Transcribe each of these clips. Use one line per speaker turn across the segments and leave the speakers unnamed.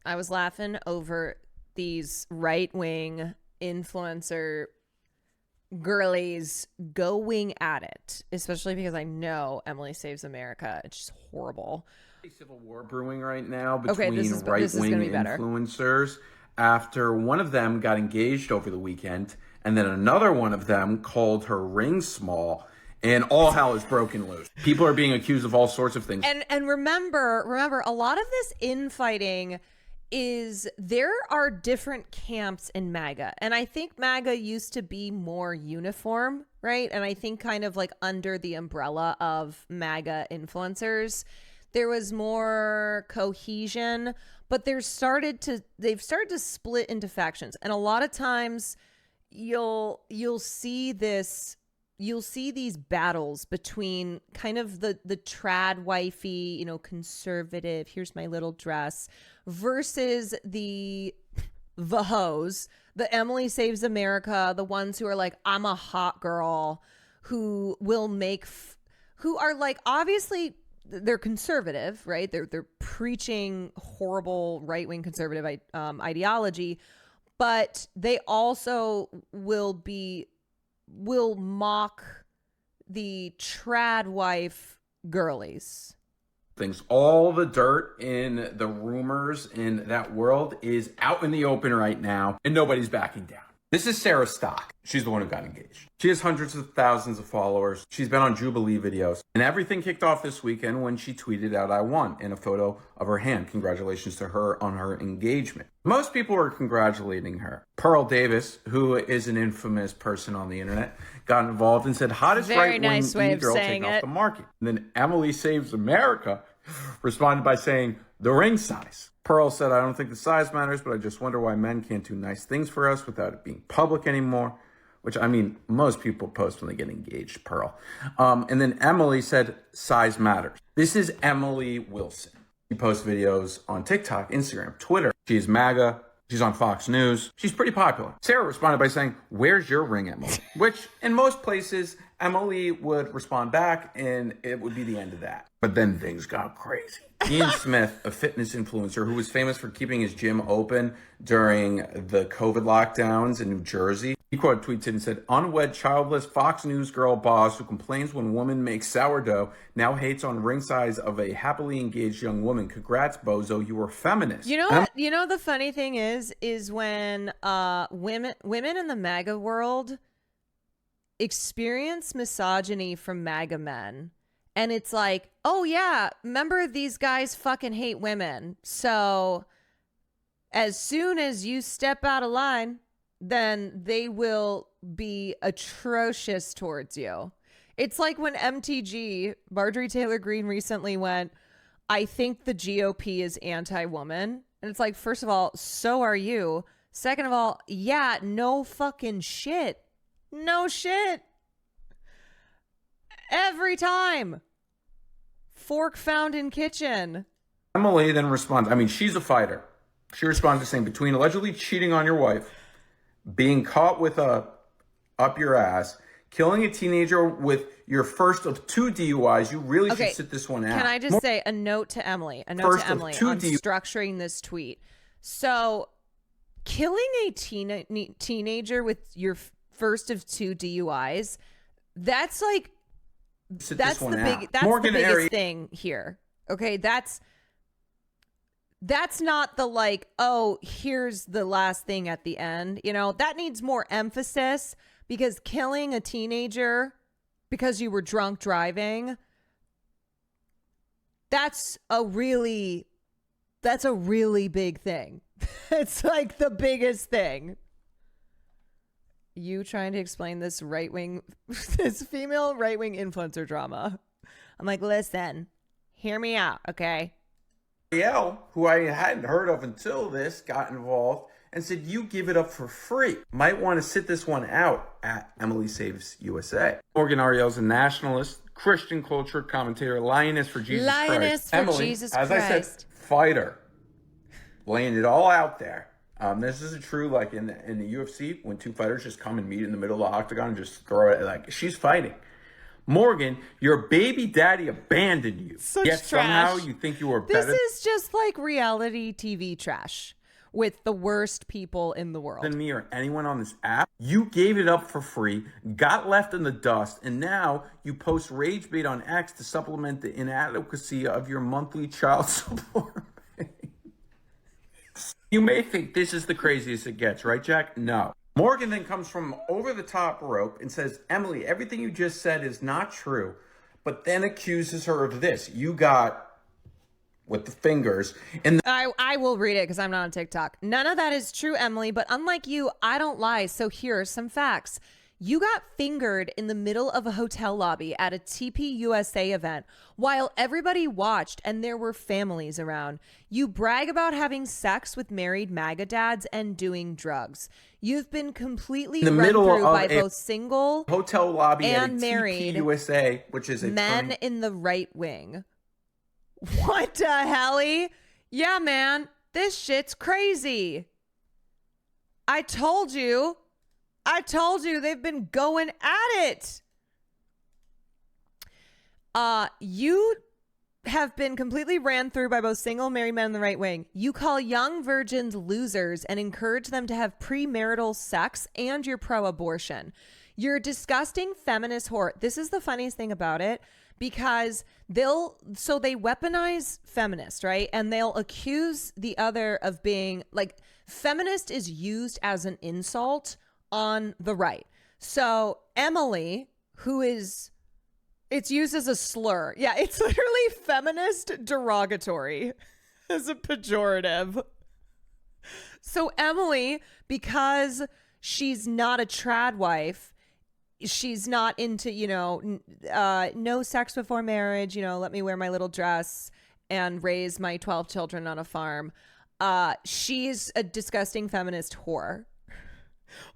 I was laughing over these right-wing influencer girlies going at it, especially because I know Emily Saves America. It's just horrible.
Civil war brewing right now
Okay,
between
this is
right-wing
gonna be better.
influencers after one of them got engaged over the weekend, and then another one of them called her ring small, and all hell is broken loose. People are being accused of all sorts of things.
And remember, a lot of this infighting is there are different camps in MAGA. And I think MAGA used to be more uniform, right? And I think kind of like under the umbrella of MAGA influencers, there was more cohesion, but they've started to split into factions. And a lot of times you'll see these battles between kind of the trad wifey, conservative, here's my little dress, versus the hoes, the Emily Saves America, the ones who are like, I'm a hot girl, who will who are like, obviously they're conservative, right? They're preaching horrible right-wing conservative ideology, but they also will mock the trad wife girlies.
Things. All the dirt in the rumors in that world is out in the open right now, and nobody's backing down. This is Sarah Stock. She's the one who got engaged. She has hundreds of thousands of followers. She's been on Jubilee videos. And everything kicked off this weekend when she tweeted out, "I won," in a photo of her hand. Congratulations to her on her engagement. Most people are congratulating her. Pearl Davis, who is an infamous person on the internet, got involved and said, hottest right-wing
nice way of
girl
saying
taking
it.
off the market. And then Emily Saves America responded by saying, the ring size. Pearl said, I don't think the size matters, but I just wonder why men can't do nice things for us without it being public anymore. Which, I mean, most people post when they get engaged, Pearl. And then Emily said, size matters. This is Emily Wilson. She posts videos on TikTok, Instagram, Twitter. She's MAGA. She's on Fox News. She's pretty popular. Sarah responded by saying, where's your ring, Emily? Which, in most places, Emily would respond back, and it would be the end of that. But then things got crazy. Ian Smith, a fitness influencer who was famous for keeping his gym open during the COVID lockdowns in New Jersey, he quote tweeted and said, unwed, childless Fox News girl boss who complains when woman makes sourdough now hates on ring size of a happily engaged young woman. Congrats, bozo, you were feminist.
You know what? You know the funny thing is when women in the MAGA world experience misogyny from MAGA men. And it's like, oh yeah, remember these guys fucking hate women. So as soon as you step out of line, then they will be atrocious towards you. It's like when MTG, Marjorie Taylor Greene, recently went, I think the GOP is anti-woman. And it's like, first of all, so are you. Second of all, yeah, no fucking shit. No shit. Every time. Fork found in kitchen.
Emily then responds, I mean, she's a fighter. She responds saying, between allegedly cheating on your wife, being caught with a up your ass, killing a teenager with your first of 2 DUIs, you really should sit this one out.
Can I just say a note to Emily? A note to Emily on structuring this tweet. So killing a teenager with your first of 2 DUIs, that's like, that's the biggest thing here. Okay, that's not the like, oh, here's the last thing at the end. That needs more emphasis, because killing a teenager because you were drunk driving, that's a really big thing. It's like the biggest thing. You trying to explain this this female right-wing influencer drama. I'm like, listen, hear me out, okay?
Ariel, who I hadn't heard of until this, got involved and said, you give it up for free. Might want to sit this one out at Emily Saves USA. Morgan Ariel's a nationalist, Christian culture commentator, lioness for Jesus Christ.
Lioness for
Emily,
Jesus
as
Christ.
I said, fighter. Laying it all out there. This isn't true like in the UFC when 2 fighters just come and meet in the middle of the octagon and just throw it. Like, she's fighting. Morgan, your baby daddy abandoned you.
Such
Yet somehow
trash.
you think you are
This
better
is just like reality TV trash with the worst people in the world.
than me or anyone on this app. You gave it up for free, got left in the dust, and now you post rage bait on X to supplement the inadequacy of your monthly child support. You may think this is the craziest it gets, right, Jack? No. Morgan then comes from over the top rope and says, Emily, everything you just said is not true, but then accuses her of this. You got with the fingers and
I will read it because I'm not on TikTok. None of that is true, Emily, but unlike you, I don't lie. So here are some facts. You got fingered in the middle of a hotel lobby at a TPUSA event while everybody watched and there were families around. You brag about having sex with married MAGA dads and doing drugs. You've been completely
in the
run
middle
through
of
by
a
both single
hotel lobby
and
at a
married
TPUSA, which is a
men in the right wing. What the helly? Yeah, man, this shit's crazy. I told you they've been going at it. You have been completely ran through by both single married men in the right wing. You call young virgins losers and encourage them to have premarital sex, and you're pro-abortion. You're a disgusting feminist whore. This is the funniest thing about it, because they weaponize feminists, right? And they'll accuse the other of being like, feminist is used as an insult on the right. So Emily, it's used as a slur. Yeah, it's literally feminist derogatory as a pejorative. So Emily, because she's not a trad wife, she's not into, no sex before marriage, let me wear my little dress and raise my 12 children on a farm. She's a disgusting feminist whore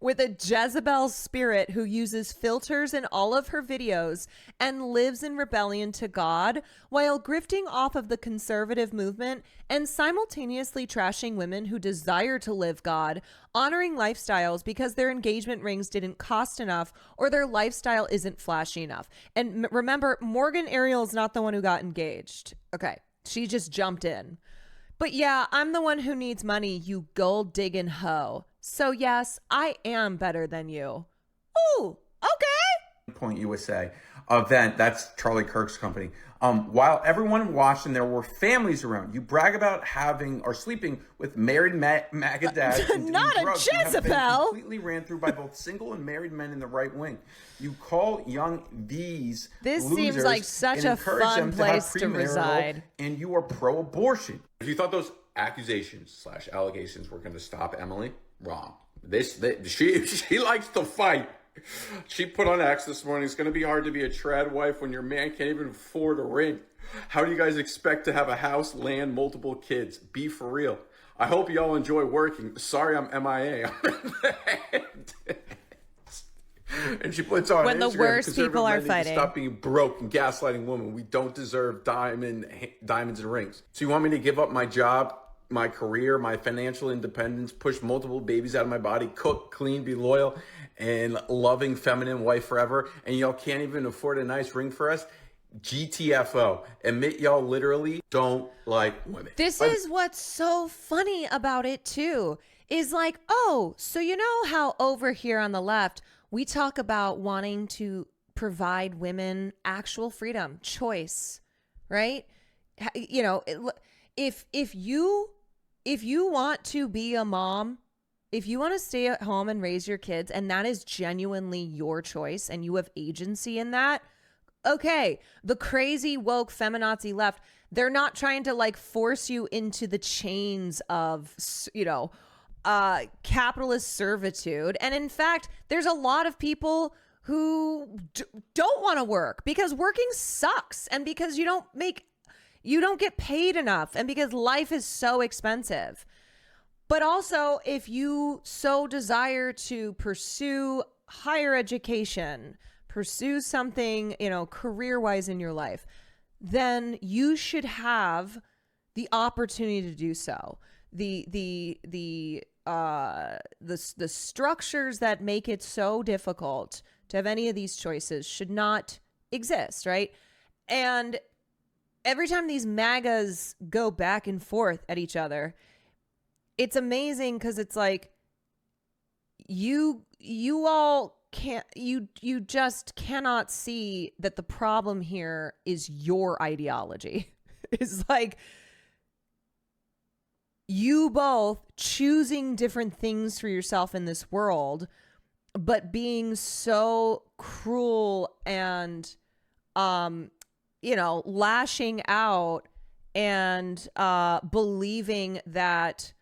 with a Jezebel spirit who uses filters in all of her videos and lives in rebellion to God while grifting off of the conservative movement and simultaneously trashing women who desire to live God, honoring lifestyles because their engagement rings didn't cost enough or their lifestyle isn't flashy enough. And remember, Morgan Ariel is not the one who got engaged. Okay, she just jumped in. But yeah, I'm the one who needs money, you gold digging hoe. So yes, I am better than you. Ooh, okay.
Point USA event. That's Charlie Kirk's company. While everyone watched and there were families around, you brag about having or sleeping with married MAGA dads. And
not a
drugs. You have been
Jezebel.
completely ran through by both single and married men in the right wing. You call young V's
This
losers
seems like such
and
a
encourage
fun
them to have
place to
premarital,
reside.
and you are pro-abortion. If you thought those accusations / allegations were going to stop Emily, wrong. She likes to fight. She put on X this morning, it's going to be hard to be a trad wife when your man can't even afford a ring. How do you guys expect to have a house, land, multiple kids? Be for real. I hope y'all enjoy working. Sorry I'm MIA. And she puts on
When the
Instagram,
worst
conservative
people are
men need to
fighting.
stop being broke and gaslighting women. We don't deserve diamonds and rings. So you want me to give up my job, my career, my financial independence, push multiple babies out of my body, cook, clean, be loyal, and loving feminine wife forever, and y'all can't even afford a nice ring for us? GTFO. Admit y'all literally don't like women.
This is what's so funny about it too, is like, oh, so you know how over here on the left, we talk about wanting to provide women actual freedom, choice, right? If you want to be a mom, if you want to stay at home and raise your kids, and that is genuinely your choice and you have agency in that, okay, the crazy woke feminazi left, they're not trying to like force you into the chains of, capitalist servitude. And in fact, there's a lot of people who don't want to work because working sucks and because you don't get paid enough and because life is so expensive. But also, if you so desire to pursue higher education, pursue something, career-wise in your life, then you should have the opportunity to do so. The structures that make it so difficult to have any of these choices should not exist, right? And every time these MAGAs go back and forth at each other, it's amazing because it's like you all can't, you just cannot see that the problem here is your ideology. It's like you both choosing different things for yourself in this world, but being so cruel and lashing out and believing that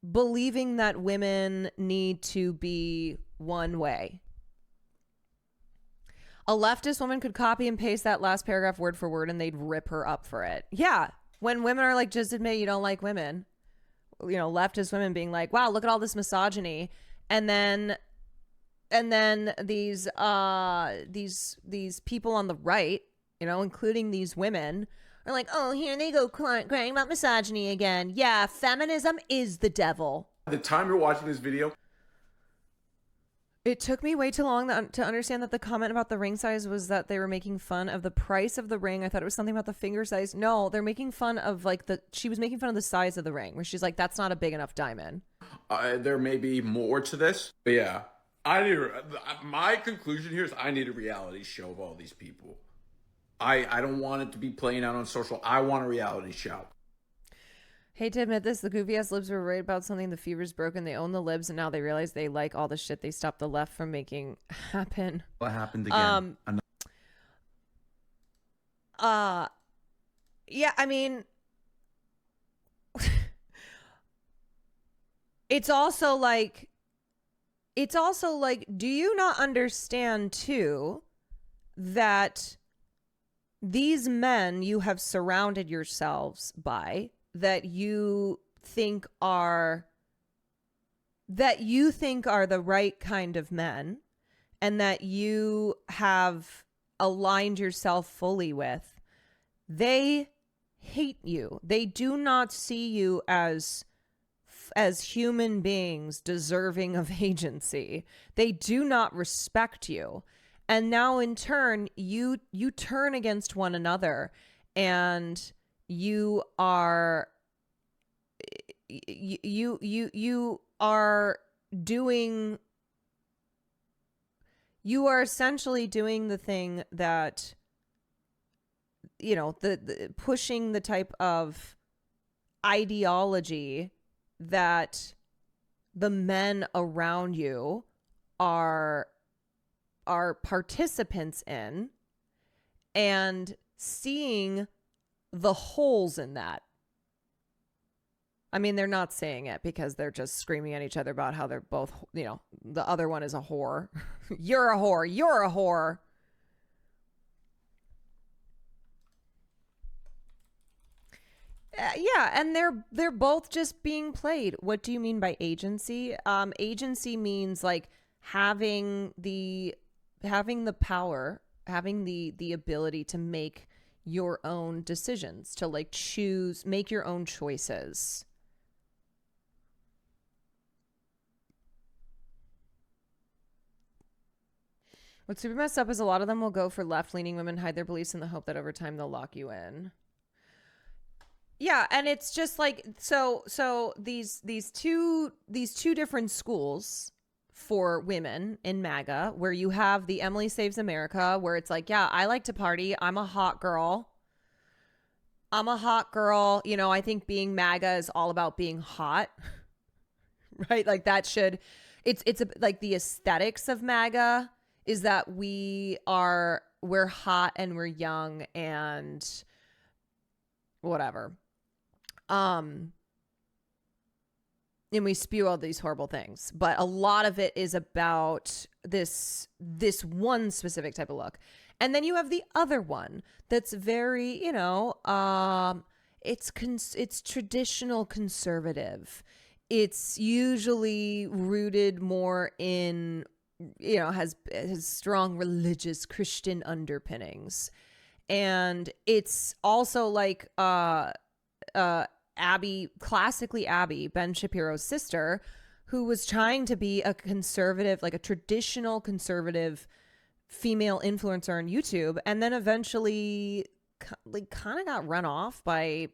women need to be one way. A leftist woman could copy and paste that last paragraph word for word and they'd rip her up for it. Yeah. When women are like, just admit you don't like women. Leftist women being like, wow, look at all this misogyny. And then these people on the right, including these women, are like, oh, here they go crying about misogyny again. Yeah, feminism is the devil.
The time you're watching this video,
it took me way too long to understand that the comment about the ring size was that they were making fun of the price of the ring. I thought it was something about the finger size. No, they're making fun of she was making fun of the size of the ring, where she's like, that's not a big enough diamond.
There may be more to this, but yeah. My conclusion here is I need a reality show of all these people. I don't want it to be playing out on social. I want a reality show.
Hate to admit this, the goofy ass libs were right about something. The fever's broken. They own the libs, and now they realize they like all the shit they stopped the left from making happen.
What happened again?
Yeah, I mean, it's also like, do you not understand too that these men you have surrounded yourselves by, that you think are the right kind of men, and that you have aligned yourself fully with, they hate you. They do not see you as human beings deserving of agency. They do not respect you. And now in turn, you turn against one another, and you are essentially doing the thing that, the pushing the type of ideology that the men around you are participants in, and seeing the holes in that. I mean, they're not saying it because they're just screaming at each other about how they're both, the other one is a whore. You're a whore. You're a whore. Yeah, and they're both just being played. What do you mean by agency? Agency means like having the power, having the ability to make your own decisions, to like make your own choices. What's super messed up is a lot of them will go for left-leaning women, hide their beliefs in the hope that over time they'll lock you in. Yeah, and it's just like, so these two different schools for women in MAGA, where you have the Emily Saves America, where it's like, yeah, I like to party. I'm a hot girl. I think being MAGA is all about being hot, right? Like like the aesthetics of MAGA is that we're hot and we're young and whatever. And we spew all these horrible things, but a lot of it is about this one specific type of look. And then you have the other one that's very, it's traditional conservative. It's usually rooted more in, has strong religious Christian underpinnings. And it's also like classically Abby, Ben Shapiro's sister, who was trying to be a conservative, like a traditional conservative female influencer on YouTube, and then eventually like kind of got run off by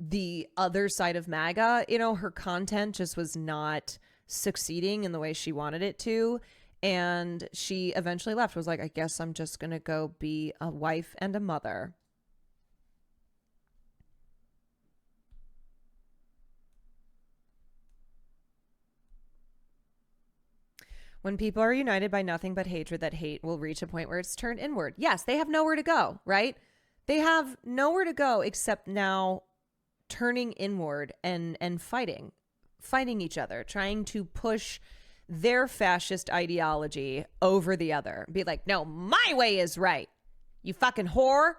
the other side of MAGA. You know, her content just was not succeeding in the way she wanted it to. And she eventually left, was like, I guess I'm just going to go be a wife and a mother. When people are united by nothing but hatred, that hate will reach a point where it's turned inward. Yes, they have nowhere to go, right? They have nowhere to go except now turning inward and fighting each other, trying to push their fascist ideology over the other. Be like, no, my way is right. You fucking whore.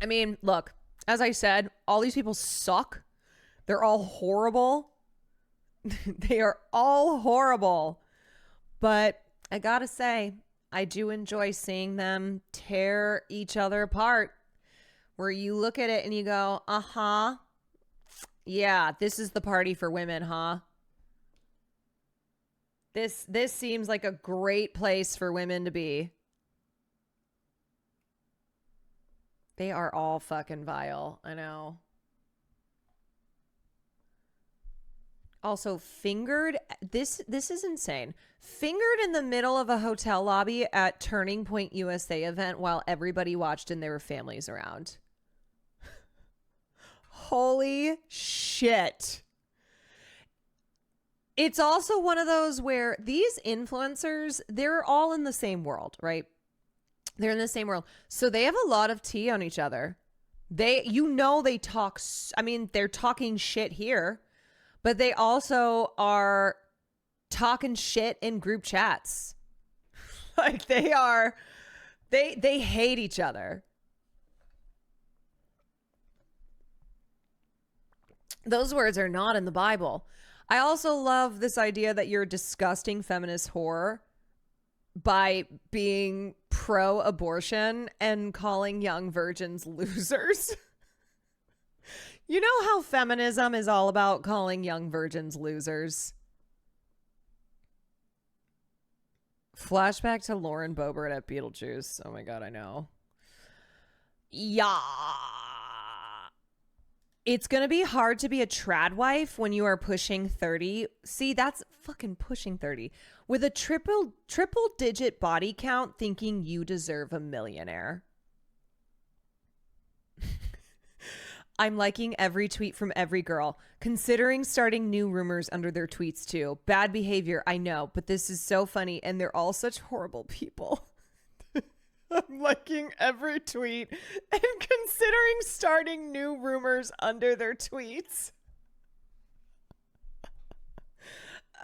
I mean, look, as I said, all these people suck. They're all horrible. They are all horrible. But I gotta say, I do enjoy seeing them tear each other apart. Where you look at it and you go, uh-huh. Yeah, this is the party for women, huh? This seems like a great place for women to be. They are all fucking vile. I know. Also, fingered. This is insane. Fingered in the middle of a hotel lobby at Turning Point USA event while everybody watched and there were families around. Holy shit. It's also one of those where these influencers, they're all in the same world, right? They're in the same world. So they have a lot of tea on each other. They talk, I mean, they're talking shit here, but they also are talking shit in group chats. Like they hate each other. Those words are not in the Bible. I also love this idea that you're a disgusting feminist whore by being pro-abortion and calling young virgins losers. You know how feminism is all about calling young virgins losers? Flashback to Lauren Boebert at Beetlejuice. Oh my God, I know. Yeah. It's going to be hard to be a trad wife when you are pushing 30. See, that's fucking pushing 30. With a triple digit body count thinking you deserve a millionaire. I'm liking every tweet from every girl. Considering starting new rumors under their tweets too. Bad behavior, I know, but this is so funny and they're all such horrible people. I'm liking every tweet and considering starting new rumors under their tweets.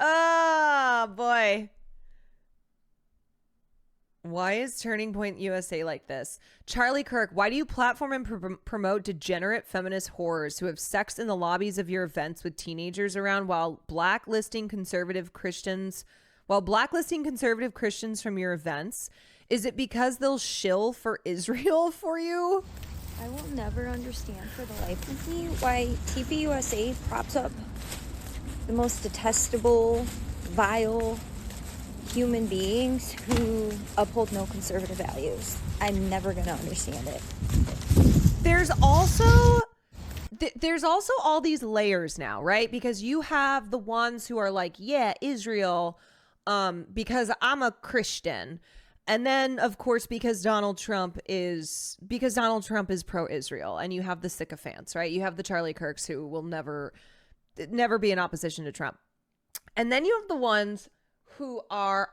Ah, boy. Why is Turning Point USA like this? Charlie Kirk, why do you platform and promote degenerate feminist horrors who have sex in the lobbies of your events with teenagers around while blacklisting conservative Christians from your events? Is it because they'll shill for Israel for you?
I will never understand for the life of me why TPUSA props up the most detestable, vile human beings who uphold no conservative values. I'm never going to understand it.
There's also all these layers now, right? Because you have the ones who are like, yeah, Israel, because I'm a Christian. And then, of course, because Donald Trump is pro-Israel, and you have the sycophants, right? You have the Charlie Kirks who will never be in opposition to Trump. And then you have the ones who are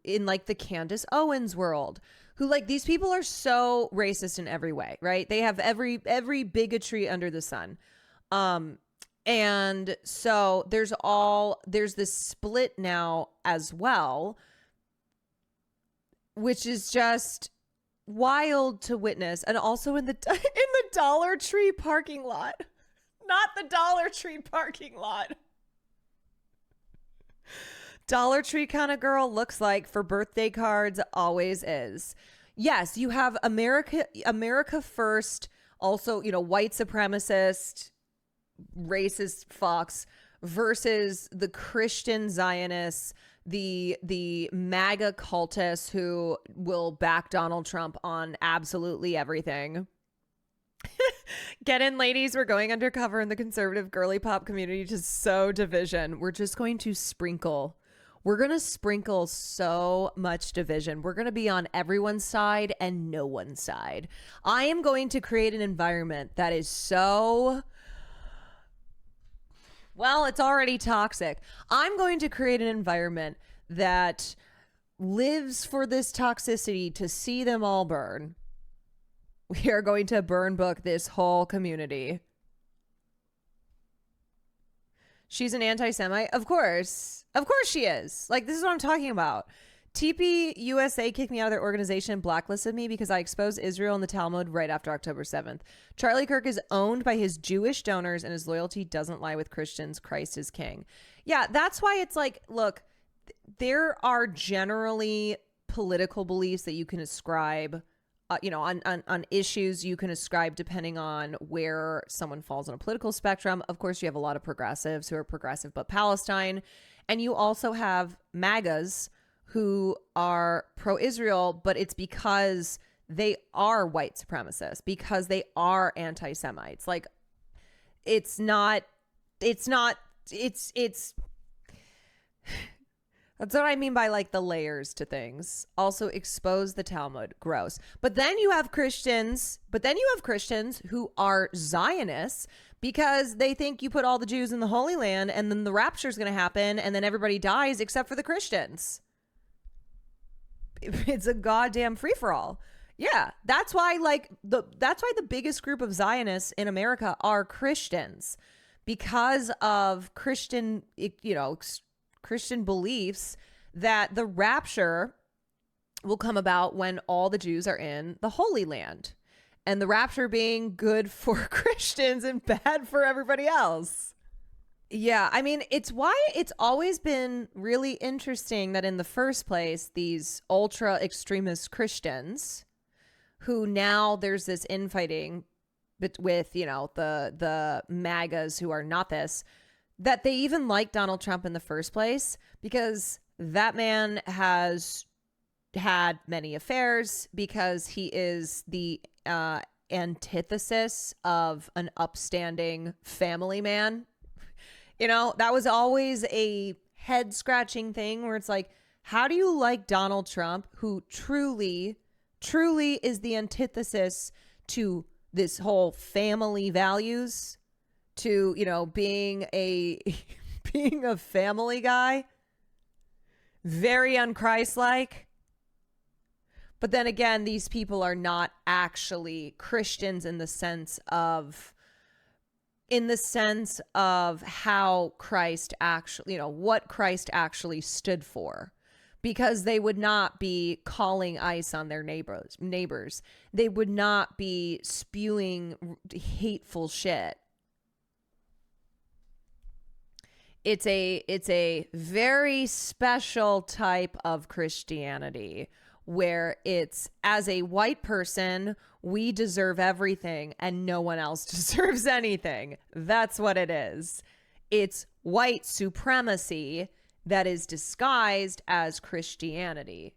in like the Candace Owens world, who like these people are so racist in every way, right? They have every bigotry under the sun. And so there's this split now as well, which is just wild to witness. And also in the Dollar Tree parking lot, not the Dollar Tree parking lot. Dollar Tree kind of girl looks like for birthday cards, always is. Yes, you have America first, also, you know, white supremacist, racist fucks versus the Christian Zionists, the MAGA cultists who will back Donald Trump on absolutely everything. Get in, ladies. We're going undercover in the conservative girly pop community to sow division. We're just going to sprinkle. We're going to sprinkle so much division. We're going to be on everyone's side and no one's side. I am going to create an environment that is so... well, it's already toxic. I'm going to create an environment that lives for this toxicity to see them all burn. We are going to burn book this whole community. She's an anti-Semite? Of course. Of course she is. Like, this is what I'm talking about. TP USA kicked me out of their organization and blacklisted me because I exposed Israel and the Talmud right after October 7th. Charlie Kirk is owned by his Jewish donors and his loyalty doesn't lie with Christians. Christ is king. Yeah, that's why it's like, look, there are generally political beliefs that you can ascribe, on issues you can ascribe depending on where someone falls on a political spectrum. Of course, you have a lot of progressives who are progressive but Palestine. And you also have MAGAs who are pro-Israel, but it's because they are white supremacists, because they are anti-Semites. Like, it's that's what I mean by like the layers to things. Also expose the Talmud. Gross. But then you have Christians who are Zionists because they think you put all the Jews in the Holy Land and then the rapture is going to happen and then everybody dies except for the Christians. It's a goddamn free-for-all. Yeah, that's why the biggest group of Zionists in America are Christians, because of Christian beliefs that the rapture will come about when all the Jews are in the Holy Land, and the rapture being good for Christians and bad for everybody else. Yeah, I mean, it's why it's always been really interesting that in the first place, these ultra extremist Christians who now there's this infighting with, the MAGAs who are not this, that they even like Donald Trump in the first place, because that man has had many affairs, because he is the antithesis of an upstanding family man. That was always a head scratching thing where it's like, how do you like Donald Trump, who truly, truly is the antithesis to this whole family values, to, being a family guy, very unChrist-like. But then again, these people are not actually Christians in the sense of how Christ actually, what Christ actually stood for, because they would not be calling ICE on their neighbors. They would not be spewing hateful shit. It's a very special type of Christianity where it's, as a white person, we deserve everything and no one else deserves anything. That's what it is. It's white supremacy that is disguised as Christianity.